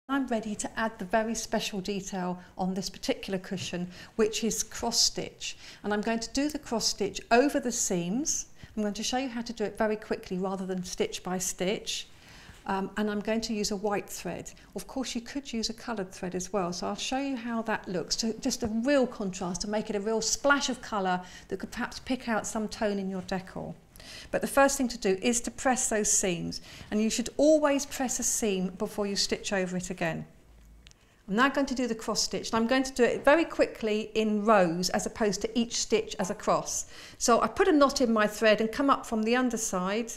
I'm ready to add the very special detail on this particular cushion, which is cross stitch. And I'm going to do the cross stitch over the seams. I'm going to show you how to do it very quickly rather than stitch by stitch. And I'm going to use a white thread. Of course, you could use a coloured thread as well. So I'll show you how that looks. So just a real contrast to make it a real splash of colour that could perhaps pick out some tone in your decor. But the first thing to do is to press those seams, and you should always press a seam before you stitch over it again. I'm now going to do the cross stitch, and I'm going to do it very quickly in rows as opposed to each stitch as a cross. So I put a knot in my thread and come up from the underside.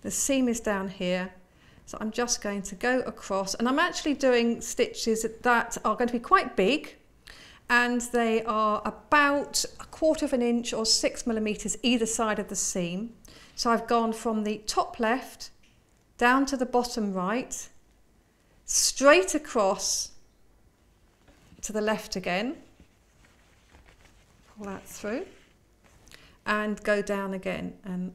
The seam is down here, so I'm just going to go across, and I'm actually doing stitches that are going to be quite big, and they are about 1/4 inch or 6 millimeters either side of the seam. So I've gone from the top left down to the bottom right, straight across to the left again, pull that through and go down again. And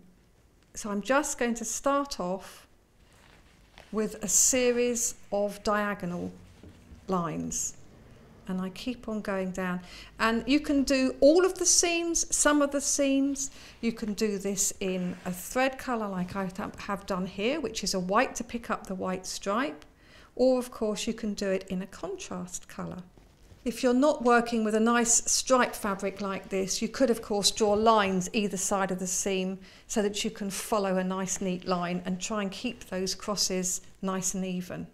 so I'm just going to start off with a series of diagonal lines. And I keep on going down, and you can do all of the seams, some of the seams. You can do this in a thread colour like I have done here, which is a white to pick up the white stripe, or of course you can do it in a contrast colour. If you're not working with a nice striped fabric like this, you could of course draw lines either side of the seam so that you can follow a nice neat line and try and keep those crosses nice and even.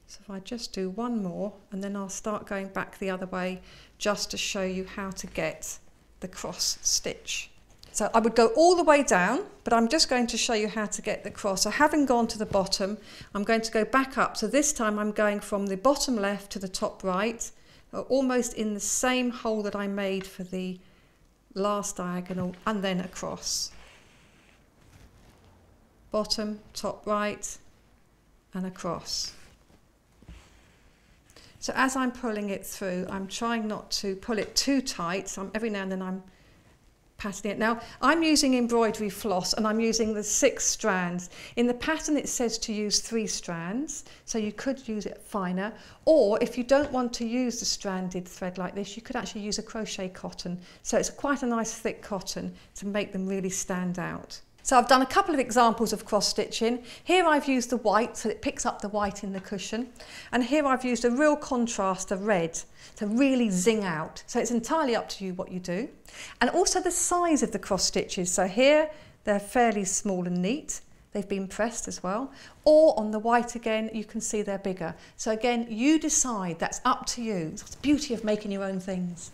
So if I just do one more, and then I'll start going back the other way just to show you how to get the cross stitch. So I would go all the way down, but I'm just going to show you how to get the cross. So having gone to the bottom, I'm going to go back up. So this time I'm going from the bottom left to the top right, almost in the same hole that I made for the last diagonal, and then across. Bottom, top right, and across. So as I'm pulling it through, I'm trying not to pull it too tight. So every now and then I'm patting it. Now I'm using embroidery floss, and I'm using the 6 strands. In the pattern it says to use 3 strands, so you could use it finer. Or if you don't want to use the stranded thread like this, you could actually use a crochet cotton. So it's quite a nice thick cotton to make them really stand out. So I've done a couple of examples of cross stitching. Here I've used the white, so it picks up the white in the cushion. And here I've used a real contrast of red to really zing out. So it's entirely up to you what you do. And also the size of the cross stitches. So here they're fairly small and neat. They've been pressed as well. Or on the white again, you can see they're bigger. So again, you decide, that's up to you. It's the beauty of making your own things.